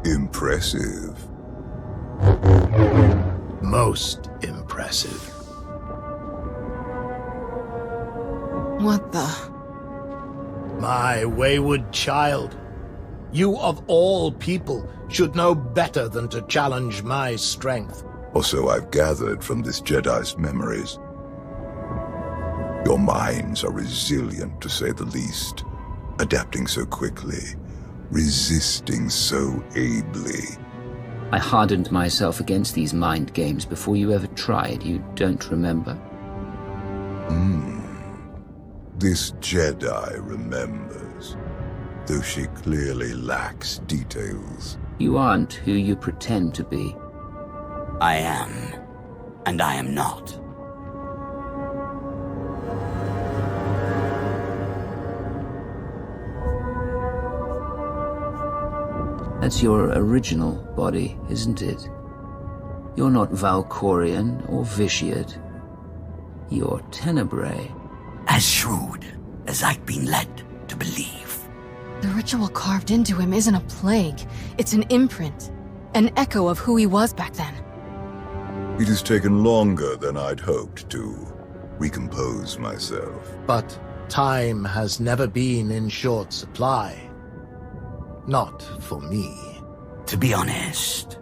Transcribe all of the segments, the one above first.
Impressive. Most impressive. What the? My wayward child. You of all people should know better than to challenge my strength. Or so I've gathered from this Jedi's memories. Your minds are resilient, to say the least. Adapting so quickly, resisting so ably. I hardened myself against these mind games before you ever tried. You don't remember? This Jedi remembers, though she clearly lacks details. You aren't who you pretend to be. I am, and I am not. That's your original body, isn't it? You're not Valkorian or Vitiate. You're Tenebrae. As shrewd as I've been led to believe. The ritual carved into him isn't a plague. It's an imprint. An echo of who he was back then. It has taken longer than I'd hoped to recompose myself. But time has never been in short supply. Not for me. To be honest,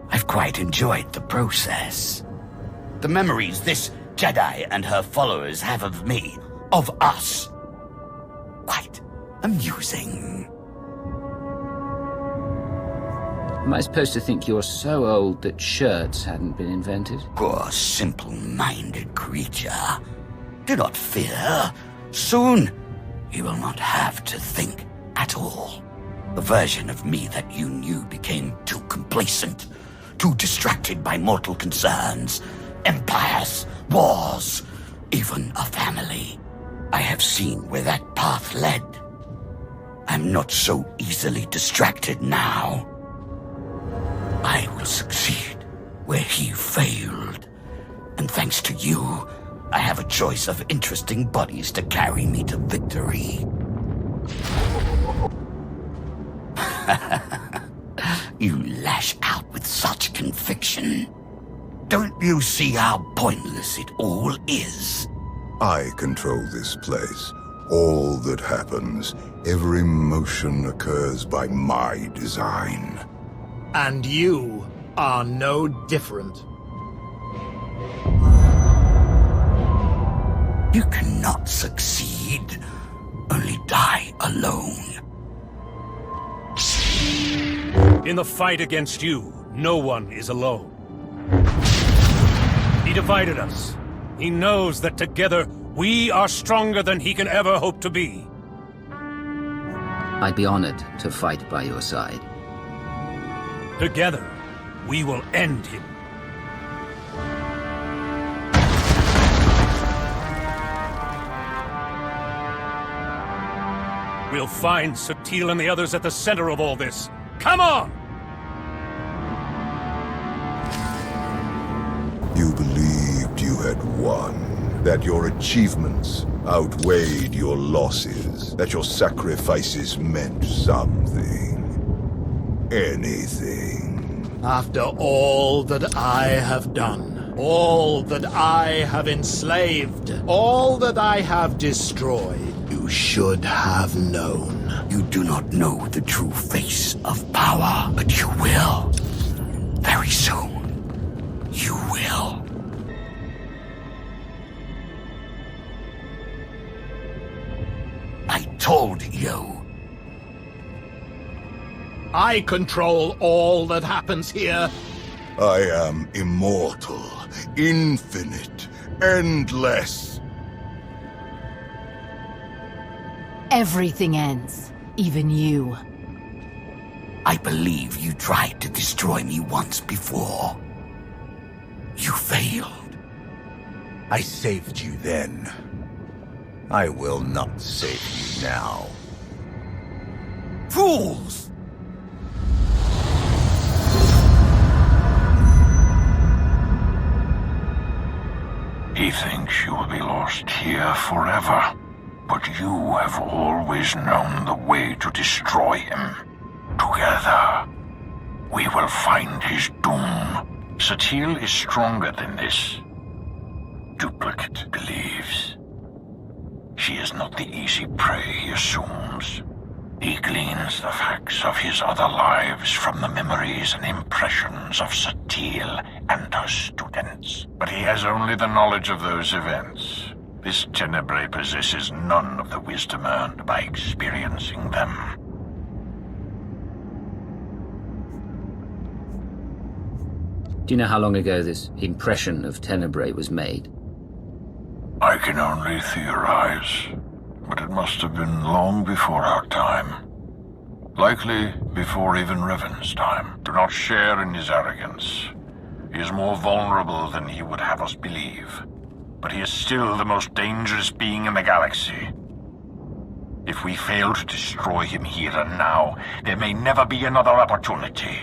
I've quite enjoyed the process. The memories this Jedi and her followers have of me, of us. Quite amusing. Am I supposed to think you're so old that shirts hadn't been invented? Poor simple-minded creature. Do not fear. Soon, you will not have to think at all. The version of me that you knew became too complacent, too distracted by mortal concerns, empires, wars, even a family. I have seen where that path led. I'm not so easily distracted now. I will succeed where he failed. And thanks to you, I have a choice of interesting bodies to carry me to victory. You lash out with such conviction. Don't you see how pointless it all is? I control this place. All that happens, every motion occurs by my design. And you are no different. You cannot succeed, only die alone. In the fight against you, no one is alone. He divided us. He knows that together, we are stronger than he can ever hope to be. I'd be honored to fight by your side. Together, we will end him. We'll find Sutil and the others at the center of all this. Come on! You believed you had won, that your achievements outweighed your losses, that your sacrifices meant something. Anything. After all that I have done, all that I have enslaved, all that I have destroyed, you should have known. You do not know the true face of power, but you will. Very soon. You will. I told you. I control all that happens here. I am immortal, infinite, endless. Everything ends. Even you. I believe you tried to destroy me once before. You failed. I saved you then. I will not save you now. Fools! He thinks you will be lost here forever. But you have always known the way to destroy him. Together, we will find his doom. Satil is stronger than this. Duplicate believes. She is not the easy prey he assumes. He gleans the facts of his other lives from the memories and impressions of Satil and her students. But he has only the knowledge of those events. This Tenebrae possesses none of the wisdom earned by experiencing them. Do you know how long ago this impression of Tenebrae was made? I can only theorize, but it must have been long before our time. Likely before even Revan's time. Do not share in his arrogance. He is more vulnerable than he would have us believe. But he is still the most dangerous being in the galaxy. If we fail to destroy him here and now, there may never be another opportunity.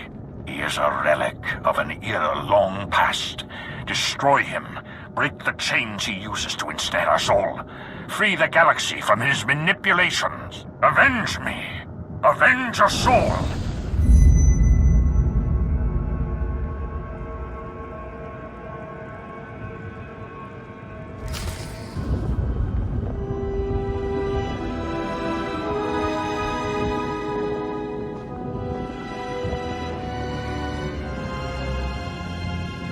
He is a relic of an era long past. Destroy him. Break the chains he uses to ensnare us all. Free the galaxy from his manipulations. Avenge me. Avenge us all.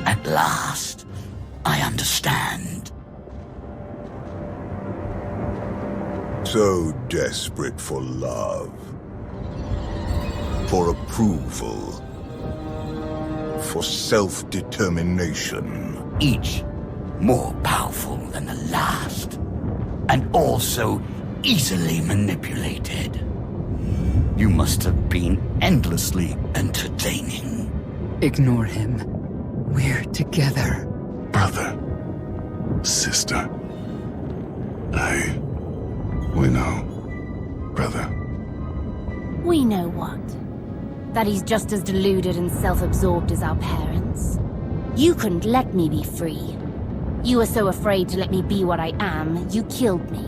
At last, I understand. So desperate for love, for approval, for self-determination. Each more powerful than the last, and also easily manipulated. You must have been endlessly entertaining. Ignore him. We're together. Brother. Sister. We know. Brother. We know what? That he's just as deluded and self-absorbed as our parents. You couldn't let me be free. You were so afraid to let me be what I am, you killed me.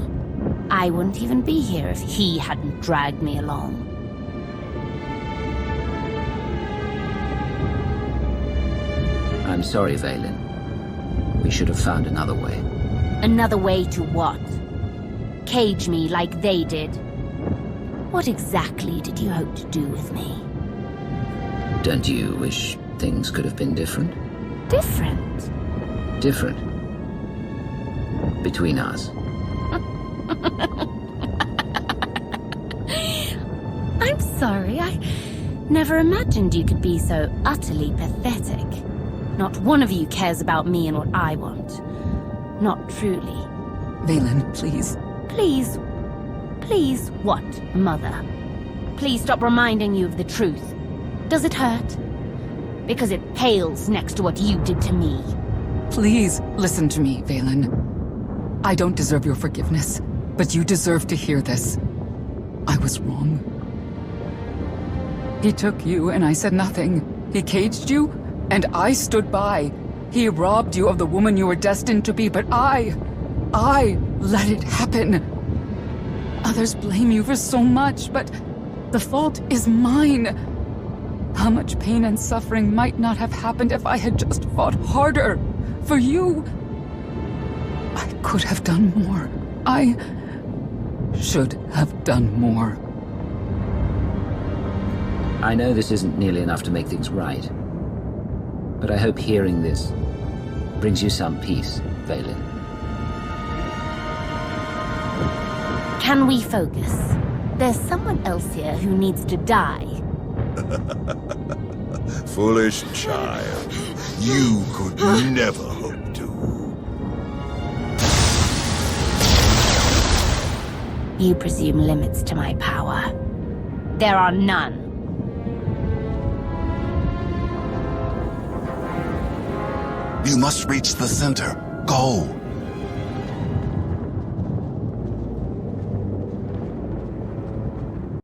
I wouldn't even be here if he hadn't dragged me along. I'm sorry, Vaylin. We should have found another way. Another way to what? Cage me like they did? What exactly did you hope to do with me? Don't you wish things could have been different? Different? Different. Between us. I'm sorry, I never imagined you could be so utterly pathetic. Not one of you cares about me and what I want. Not truly. Vaylin, please. Please? Please what, Mother? Please stop reminding you of the truth. Does it hurt? Because it pales next to what you did to me. Please, listen to me, Vaylin. I don't deserve your forgiveness, but you deserve to hear this. I was wrong. He took you and I said nothing. He caged you and I stood by. He robbed you of the woman you were destined to be, but I let it happen. Others blame you for so much, but the fault is mine. How much pain and suffering might not have happened if I had just fought harder for you. I could have done more. I should have done more. I know this isn't nearly enough to make things right, but I hope hearing this brings you some peace, Vaylin. Can we focus? There's someone else here who needs to die. Foolish child. You could never hope to. You presume limits to my power. There are none. You must reach the center. Go.